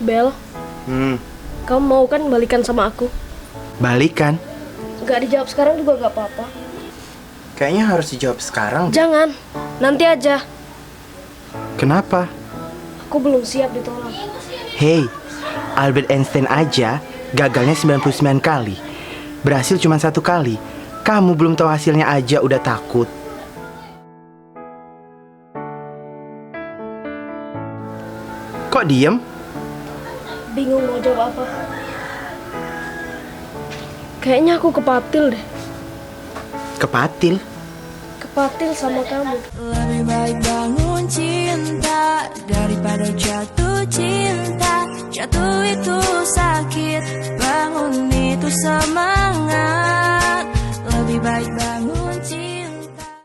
Bel, kamu mau kan balikan sama aku? Balikan? Gak dijawab sekarang juga gak apa-apa. Kayaknya harus dijawab sekarang. Jangan, nanti aja. Kenapa? Aku belum siap ditolak. Hey, Albert Einstein aja gagalnya 99 kali. Berhasil cuma 1 kali. Kamu belum tahu hasilnya aja udah takut. Kok diem? Bingung mau jawab apa. Kayaknya aku kepatil deh. Kepatil? Kepatil sama kamu. Lebih baik bangun cinta daripada jatuh cinta. Jatuh itu sakit, bangun itu semangat. Lebih baik bangun